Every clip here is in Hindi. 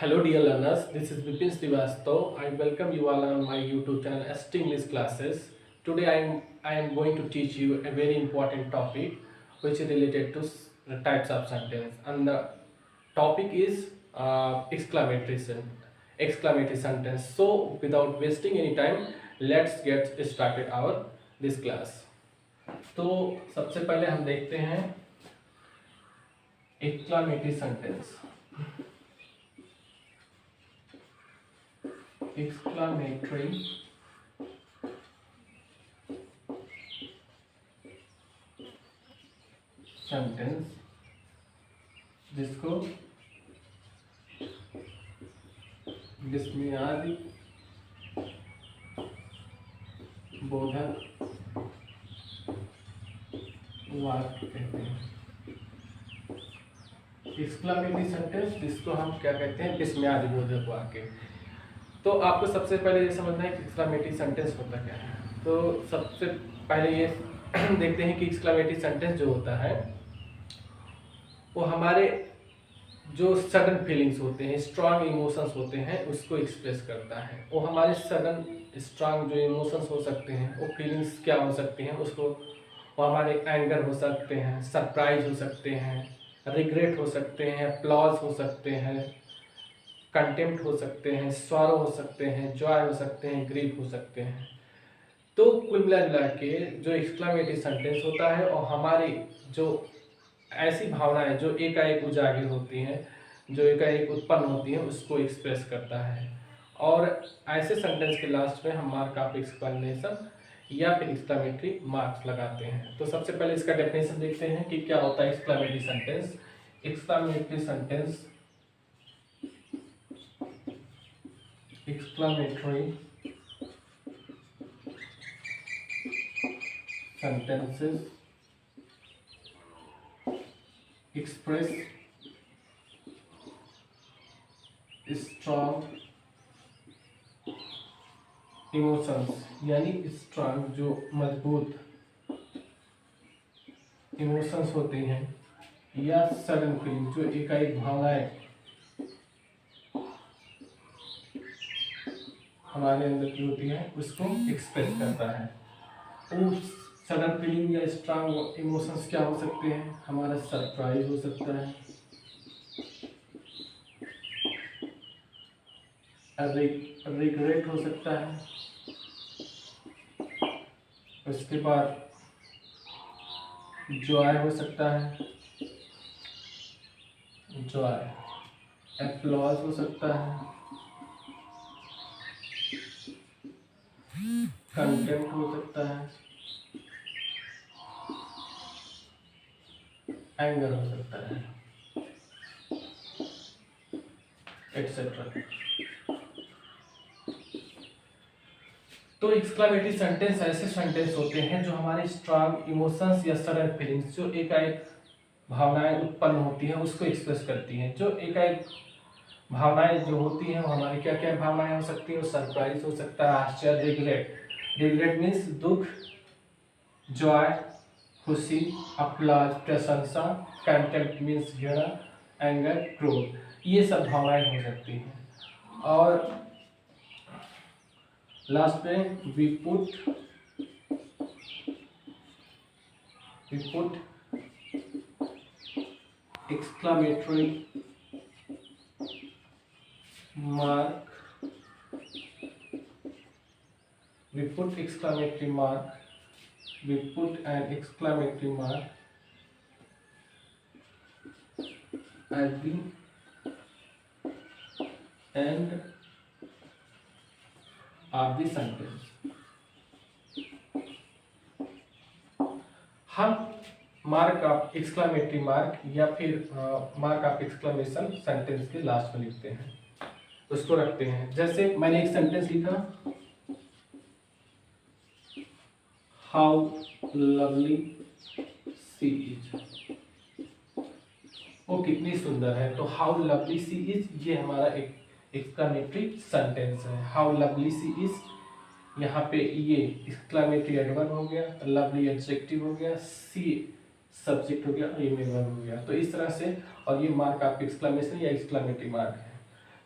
Hello dear learners, this is Vipin Srivastav. I welcome you all on my YouTube channel ST English classes. Today I am going to teach you a very important topic which is related to types of sentence, and the topic is exclamatory sentence. So without wasting any time, let's get started our this class. तो सबसे पहले हम देखते हैं exclamatory sentence. Exclamatory सेंटेंस जिसको विस्मयादि बोधक वाक्य कहते हैं। एक्सक्लामेटरी सेंटेंस जिसको हम क्या कहते हैं, विस्मयादि बोधक वाक्य। तो आपको सबसे पहले ये समझना है कि एक्सक्लामेटरी सेंटेंस होता क्या है। तो सबसे पहले ये देखते हैं कि एक्सक्लामेटरी सेंटेंस जो होता है वो हमारे जो सडन फीलिंग्स होते हैं, स्ट्रांग इमोशंस होते हैं, उसको एक्सप्रेस करता है। वो हमारे सडन स्ट्रांग जो इमोशंस हो सकते हैं, वो फीलिंग्स क्या हो सकती हैं, उसको वो हमारे एंगर हो सकते हैं, सरप्राइज हो सकते हैं, रिग्रेट हो सकते हैं, अप्लॉज हो सकते हैं, कंटेम्प्ट हो सकते हैं, सॉरो हो सकते हैं, जॉय हो सकते हैं, ग्रीफ हो सकते हैं। तो कुल मिला जुला के जो एक्सक्लामेटरी सेंटेंस होता है और हमारी जो ऐसी भावनाएं जो एकाएक उजागर होती हैं, जो एकाएक उत्पन्न होती हैं, उसको एक्सप्रेस करता है। और ऐसे सेंटेंस के लास्ट में हम मार्क ऑफ एक्सक्लेमेशन या फिर एक्सक्लामेटरी मार्क्स लगाते हैं। तो सबसे पहले इसका डेफिनेशन देखते हैं कि क्या होता है exclamatory sentence. Exclamatory sentence exclamatory sentences express strong emotions, यानी स्ट्रांग जो मजबूत इमोशंस होते हैं या सडन फीलिंग जो एकाएक भावनाएं हमारे अंदर की होती है, उसको एक्सप्रेस करता है। वो सडन फीलिंग या स्ट्रांग इमोशंस क्या हो सकते हैं, हमारा सरप्राइज हो सकता है, रिग्रेट हो सकता है, उसके बाद जॉय हो सकता है, जॉय, एप्लॉज हो सकता है, कंटेम्प्ट हो सकता है, एंगर हो सकता है, एटसेट्रा। तो एक्सक्लामेटरी सेंटेंस ऐसे सेंटेंस होते हैं जो हमारे स्ट्रांग इमोशंस या सडन फीलिंग्स जो एकाएक भावनाएं उत्पन्न होती हैं, उसको एक्सप्रेस करती हैं। जो एकाएक भावनाएं जो होती हैं वो हमारी क्या क्या भावनाएं हो सकती है, सरप्राइज हो सकता है, आश्चर्य, रिग्रेट। रिग्रेट मीन्स दुख, जॉय खुशी, अप्लाज प्रशंसा, कंटेम्प्ट मीन्स घृणा, एंगर क्रोध, ये सब भावनाएं हो सकती हैं। और लास्ट में we put exclamatory mark we put exclamatory mark we put an exclamatory mark at the end of the sentence। हम मार्क ऑफ एक्सक्लामेटरी मार्क या फिर मार्क ऑफ एक्सक्लेमेशन सेंटेंस के लास्ट में लिखते हैं, उसको रखते हैं। जैसे मैंने एक सेंटेंस लिखा, हाउ लवली सी इज, वो कितनी सुंदर है। तो हाउ लवली सी इज ये हमारा एक एक्सक्लेमेटरी सेंटेंस है। हाउ लवली सी इज, यहाँ पे ये एक्सक्लेमेटरी एडवर्ब हो गया, लवली एडजेक्टिव हो गया, सी सब्जेक्ट हो गया, ये मेन वर्ब हो गया। तो इस तरह से, और ये मार्क ऑफ एक्सक्लेमेशन या एक्सक्लेमेटरी मार्क है।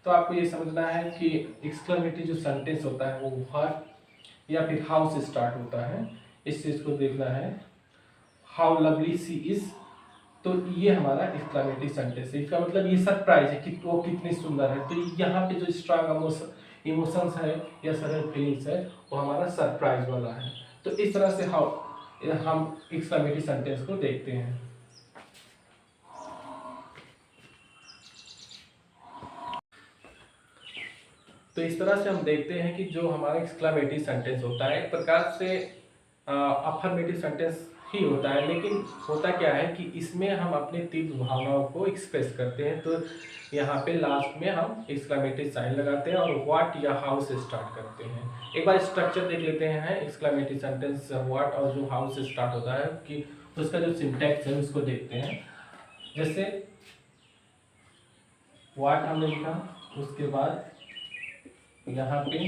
तो आपको ये समझना है कि एक्सक्लेमेटरी जो सेंटेंस होता है वो व्हाट या फिर हाउ से स्टार्ट होता है, इस चीज को देखना है। हाउ लवली सी इज, तो ये हमारा एक्सक्लेमेटरी सेंटेंस है। इसका मतलब ये सरप्राइज है कि वो कितनी सुंदर है। तो यहाँ पे जो स्ट्रांग इमोशंस है या सरल फीलिंग्स है वो हमारा सरप्राइज वाला है। तो इस तरह से हाउ हम एक्सक्लेमेटरी सेंटेंस को देखते हैं। तो इस तरह से हम देखते हैं कि जो हमारा एक्सक्लेमेटरी सेंटेंस होता है एक प्रकार से अफर्मेटिव सेंटेंस ही होता है, लेकिन होता क्या है कि इसमें हम अपनी तीव्र भावनाओं को एक्सप्रेस करते हैं। तो यहाँ पे लास्ट में हम एक्सक्लेमेटरी साइन लगाते हैं और व्हाट या हाउ से स्टार्ट करते हैं। एक बार स्ट्रक्चर देख लेते हैं एक्सक्लेमेटरी सेंटेंस व्हाट और जो हाउ से स्टार्ट होता है कि उसका जो सिंटैक्स है उसको देखते हैं। जैसे व्हाट हमने लिखा, उसके बाद यहाँ पे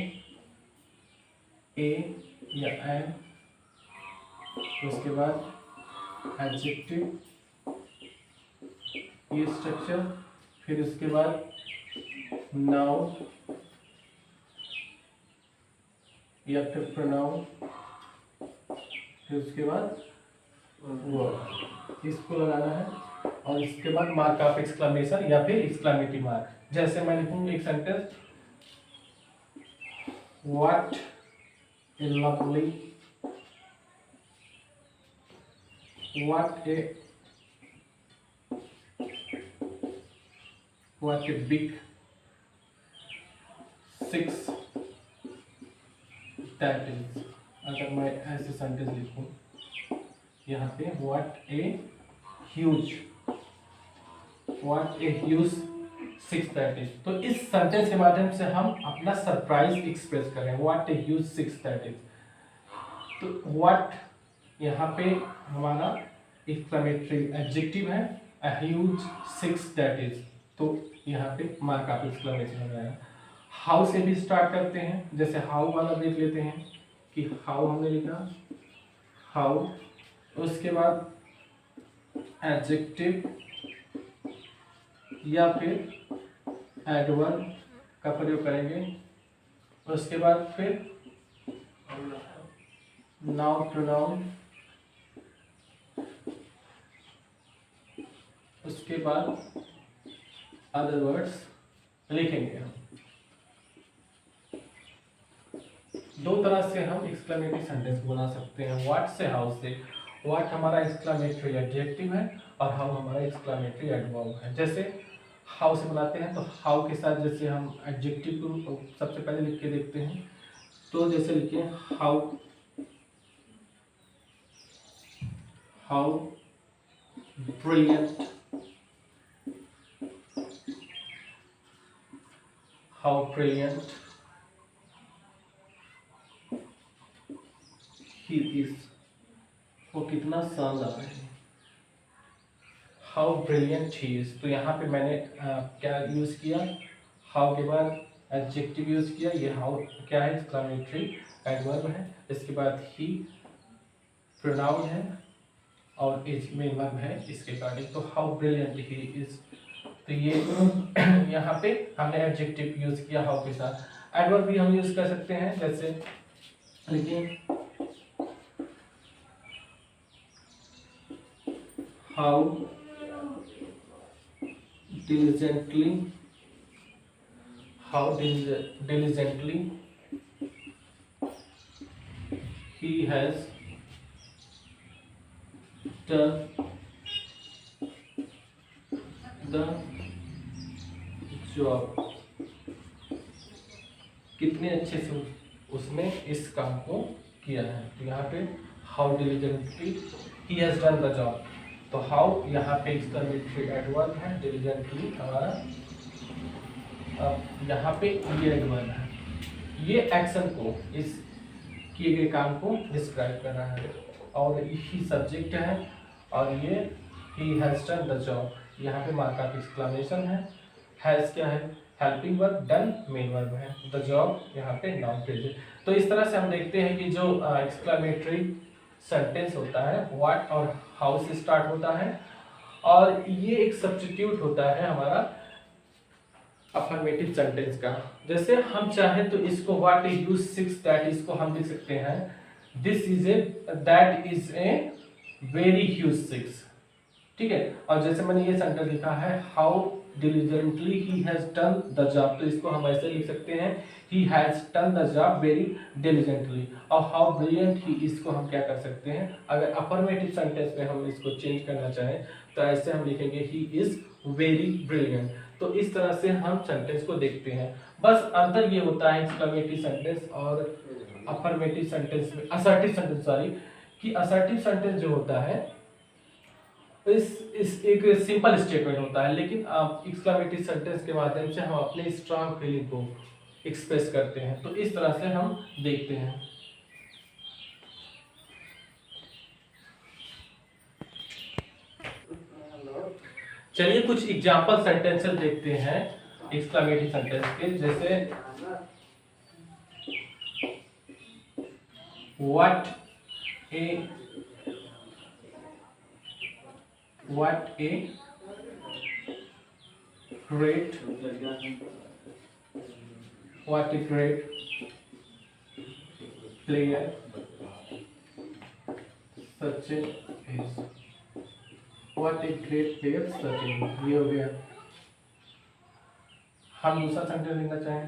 ए या एन, उसके बाद एडजेक्टिव, ये स्ट्रक्चर, फिर उसके बाद नाउन या फिर प्रोनाउन, फिर उसके बाद वर्ब, इसको लगाना है। और इसके बाद मार्क ऑफ एक्सक्लेमेशन या फिर एक्सक्लेमेटरी मार्क। जैसे मैं लिखूंगा एक sentence, what A lovely, what a big six that is। अगर मैं ऐसे सेंटेंस लिखूं यहाँ पे what a huge six that is, तो इस सेंटेंस के माध्यम से हम अपना सरप्राइज एक्सप्रेस करें। what a huge six that is, तो what यहाँ पे हमारा एक्सक्लेमेटरी एडजेक्टिव है, a huge six that is, तो यहाँ पे मार्क ऑफ एक्सक्लेमेशन लगाया। हाउ से भी स्टार्ट करते हैं, जैसे हाउ वाला देख लेते हैं कि हाउ हमने लिखा, हाउ, उसके बाद एडजेक्टिव या फिर एडवर्ब का प्रयोग करेंगे। उसके बाद फिर नाउन प्रोनाउन, उसके बाद अदर वर्ड्स लिखेंगे हम। दो तरह से हम एक्सक्लेमेटरी सेंटेंस बना सकते हैं, व्हाट से हाउ से। व्हाट हमारा एक्सक्लेमेटरी एडजेक्टिव है और हाउ हमारा एक्सक्लेमेटरी एडवर्ब है। जैसे हाउ से बनाते हैं तो हाउ के साथ जैसे हम एडजेक्टिव को सबसे पहले लिख के देखते हैं, तो जैसे लिखिए how brilliant, how brilliant he is, वो कितना शानदार है। हाउ ब्रिलियंट ही इज, तो यहाँ पे मैंने क्या यूज किया, हाउ के बाद एडजेक्टिव यूज किया। ये हाउ क्या है, एक्सक्लेमेटरी एडवर्ब है। इसके बाद ही प्रोनाउन है और इज मेन वर्ब है इसके अकॉर्डिंग। तो हाउ ब्रिलियंट ही इज, तो ये यहाँ पे हमने एडजेक्टिव यूज किया हाउ के साथ। एडवर्ब भी हम यूज कर सकते हैं, जैसे लिखिए how diligently he has done the job, कितने अच्छे से उसने इस काम को किया है। तो यहाँ पे how diligently he has done the job, तो हाउ यहाँ पे एक्सक्लेमेटरी एडवर्ब है, डिलीजेंटली हमारा यहाँ पे ये एडवर्ब है। ये एक्शन को, इस किए गए काम को डिस्क्राइब कर रहा है और ही सब्जेक्ट है और ये he has done the job, यहाँ पे मार्क ऑफ एक्सक्लेमेशन है। हैज क्या है, helping verb, done main verb है, द जॉब यहाँ पे नाउन फ्रेज है। तो इस तरह से हम देखते हैं कि जो एक्सक्लेमेटरी सेंटेंस होता है व्हाट और हाउ से स्टार्ट होता है और ये एक सब्स्टिट्यूट होता है हमारा अफर्मेटिव सेंटेंस का। जैसे हम चाहें तो इसको what A use six that इसको हम लिख सकते हैं this is a that is a very huge six, ठीक है। और जैसे मैंने ये सेंटेंस लिखा है how diligently he has done the job, तो इसको हम ऐसे लिख सकते हैं he has done the job very diligently. और हाउ ब्रिलियंट ही, इसको हम क्या कर सकते हैं, अगर अफर्मेटिव सेंटेंस में हम इसको चेंज करना चाहें तो ऐसे हम लिखेंगे ही इज वेरी ब्रिलियंट। तो इस तरह से हम सेंटेंस को देखते हैं। बस अंतर ये होता है एक्सक्लेमेटरी सेंटेंस और अफर्मेटिव सेंटेंस में, असर्टिव सेंटेंस सॉरी, कि असर्टिव सेंटेंस जो होता है इस एक सिंपल स्टेटमेंट होता है, लेकिन एक्सक्लेमेटरी सेंटेंस के माध्यम से हम अपने स्ट्रांग फीलिंग को एक्सप्रेस करते हैं। तो इस तरह से हम देखते हैं। चलिए कुछ एग्जांपल सेंटेंसेस देखते हैं एक्सक्लेमेटरी सेंटेंस के। जैसे what a great player Sachin is। What a great player Sachin, ये हो गया। हम दूसरा सेंटेंस लिखना चाहें